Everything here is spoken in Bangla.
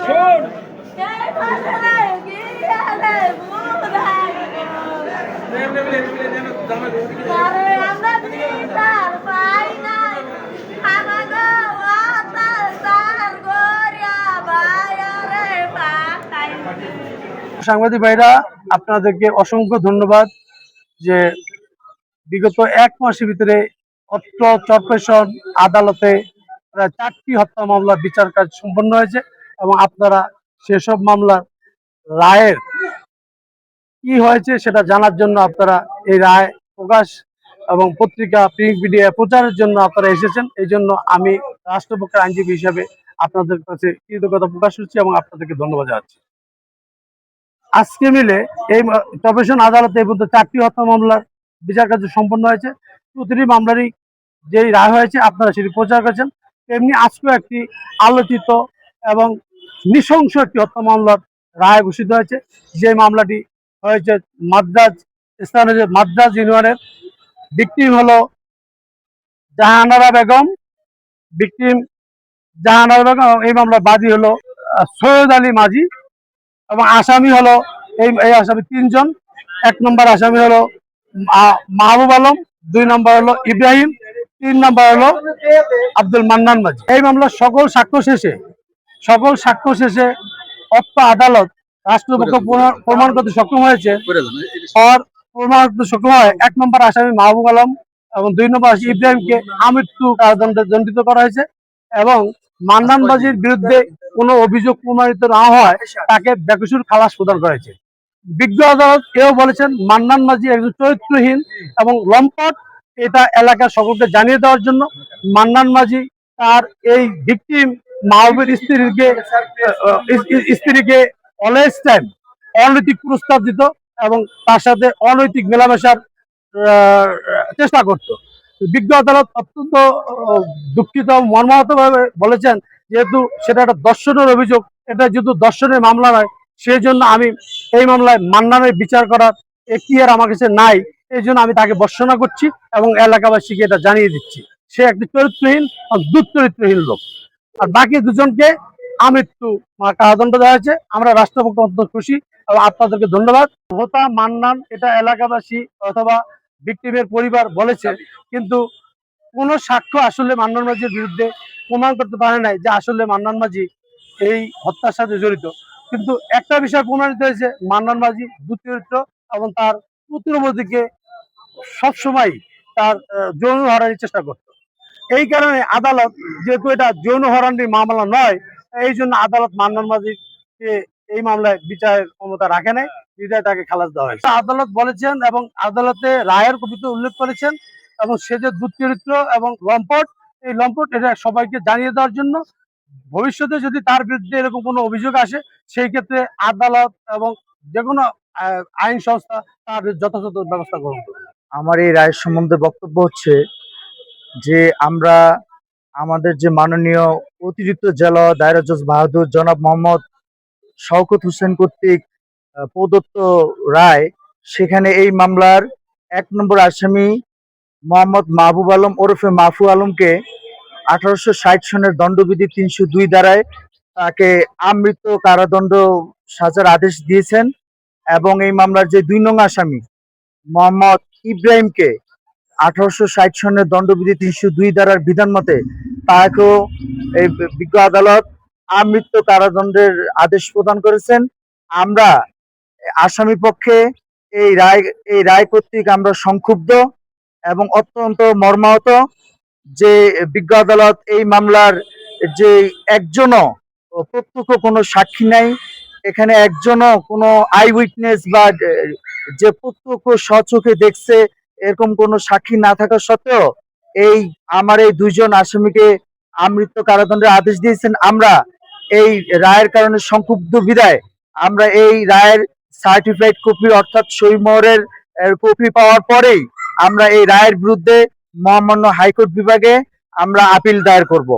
শোন সাংবাদিক ভাইরা, আপনাদেরকে অসংখ্য ধন্যবাদ যে বিগত 1 মাসের ভিতরে অত্র কর্পোরেশন আদালতে প্রায় 4টি হত্যা মামলার বিচার কাজ সম্পন্ন হয়েছে এবং আপনারা সেসব মামলার রায়ের কি হয়েছে সেটা জানার জন্য আপনারা এই রায় প্রকাশ এবং পত্রিকা প্রিন্ট মিডিয়া প্রচারের জন্য আপনারা এসেছেন। এই জন্য আমি রাষ্ট্রপক্ষের আইনজীবী হিসাবে আপনাদের কাছে কৃতজ্ঞতা প্রকাশ করছি এবং আপনাদেরকে ধন্যবাদ জানাচ্ছি। আজকে মিলে এই কর্পোরেশন আদালতে এই পর্যন্ত 4টি হত্যা মামলার বিচার কার্য সম্পন্ন হয়েছে। প্রতিটি মামলারই যেই রায় হয়েছে আপনারা সেটি প্রচার করেছেন। তেমনি আজকেও একটি আলোচিত এবং নৃশংস একটি হত্যা মামলার রায় ঘোষিত হয়েছে। যে মামলাটি হয়েছে স্থানীয় মাদ্রাজ ইউনিয়নের। ভিকটিম হলো জাহানারা বেগম, এই মামলার বাদী হলো সৈয়দ আলী মাঝি এবং আসামি হলো এই আসামি 3 জন। 1 নম্বর আসামি হলো মাহবুব আলম, 2 নম্বর হলো ইব্রাহিম, 3 নম্বর হলো আব্দুল মান্নান মাঝি। এই মামলার সকল সাক্ষ্য শেষে অত্র আদালত রাষ্ট্রপক্ষ প্রমাণ করতে সক্ষম হয়েছে। প্রমাণ করতে সক্ষম হয় 1 নম্বর আসামি মাহবুব আলম এবং 2 নম্বর আসামি ইব্রাহিমকে আমৃত্যু কারাদণ্ডে দণ্ডিত করা হয়েছে এবং মান্নান মাঝির বিরুদ্ধে কোনো অভিযোগ প্রমাণিত না হয় তাকে বেকসুর খালাস প্রদান করা হয়েছে। বিজ্ঞ আদালত এও বলেছেন মান্নান মাঝি একজন চরিত্রহীন এবং লম্পট। এটা এলাকার সকলকে জানিয়ে দেওয়ার জন্য মান্নান মাঝি তার এই ভিকটিম মাহবুবের স্ত্রীকে অলওয়েজ টাইম অনৈতিক প্রস্তাব দিত এবং তার সাথে অনৈতিক মেলামেশার চেষ্টা করত। বিজ্ঞ আদালত অত্যন্ত দুঃখিত মর্মাহত ভাবে বলেছেন যেহেতু সেটা একটা দর্শনের অভিযোগ, এটা যেহেতু দর্শনের মামলা নয়, সেই জন্য আমি এই মামলায় মান্নানের বিচার করার এখতিয়ার আমার কাছে নাই। এই জন্য আমি তাকে ভর্ৎসনা করছি এবং এলাকাবাসীকে এটা জানিয়ে দিচ্ছি সে একটি চরিত্রহীন দুশ্চরিত্রহীন লোক। আর বাকি 2 জনকে আমৃত্যু কারাদণ্ড দেওয়া হয়েছে। আমরা রাষ্ট্রপক্ষ অত্যন্ত খুশি এবং আপনাদেরকে ধন্যবাদ। হোতা মান্নান এটা এলাকাবাসী অথবা ভিকটিমের পরিবার বলেছে, কিন্তু কোন সাক্ষ্য আসলে মান্নান মাঝির বিরুদ্ধে প্রমাণ করতে পারে নাই যে আসলে মান্নান মাঝি এই হত্যার সাথে জড়িত। কিন্তু একটা বিষয় প্রমাণিত হয়েছে, মান্নান মাঝি দুচরিত্র এবং তার পুত্রবধূকে সবসময় তার যৌন হয়রানির চেষ্টা করত। এই কারণে আদালত, যেহেতু এটা যৌন হয়রানির মামলা নয়, এই জন্য আদালত মান্নান মাঝিকে এই মামলায় বিচারের ক্ষমতা রাখে নাই, বিধায় তাকে খালাস দেওয়া হয়েছে। আদালত বলেছেন এবং আদালতে রায়ের কপিতে উল্লেখ করেছেন এবং সে যে দুচরিত্র এবং লম্পট, এই লম্পট এটা সবাইকে জানিয়ে দেওয়ার জন্য ভবিষ্যতে যদি তার বিরুদ্ধে এরকম কোনো অভিযোগ আসে সেই ক্ষেত্রে আদালত এবং যে কোনো আইন সংস্থা তার যথাযথ ব্যবস্থা গ্রহণ করবে। আমার এই রায়ের সম্বন্ধে বক্তব্য হচ্ছে যে আমরা আমাদের যে মাননীয় অতিরিক্ত জেলা দায়রা জজ বাহাদুর জনাব মোহাম্মদ শওকত হোসেন কর্তৃক প্রদত্ত রায়, সেখানে এই মামলার 1 নম্বর আসামি মোহাম্মদ মাহবুব আলম ওরফে মাহফু আলমকে 1860 সনের দণ্ডবিধি 302 ধারায় তাকে আমৃত্যু কারাদণ্ড সাজার আদেশ দিয়েছেন এবং এই মামলার যে 2 নং আসামি মোহাম্মদ ইব্রাহিমকে 1860 সনের দণ্ডবিধি 302 ধারার বিধান মতে তাকেও এই বিজ্ঞ আদালত আমৃত্যু কারাদণ্ডের আদেশ প্রদান করেছেন। আমরা আসামি পক্ষে এই রায় কর্তৃক আমরা সংক্ষুব্ধ এবং অত্যন্ত মর্মাহত যে বিজ্ঞ আদালত এই মামলার যে একজনও প্রত্যক্ষ কোনো সাক্ষী নাই, এখানে একজনও কোনো আই উইটনেস বা যে প্রত্যক্ষ স্বচোখে দেখছে এরকম কোনো সাক্ষী না থাকা সত্ত্বেও আমার এই 2 জন আসামিকে আমৃত্যু কারাদণ্ডের আদেশ দিয়েছেন। আমরা এই রায়ের কারণে সংক্ষুব্ধ বিধায় আমরা এই রায়ের সার্টিফাইড কপি অর্থাৎ সই-মোহরের কপি পাওয়ার পরেই আমরা এই রায়ের বিরুদ্ধে মহামান্য হাইকোর্ট বিভাগে আমরা আপিল দায়ের করব।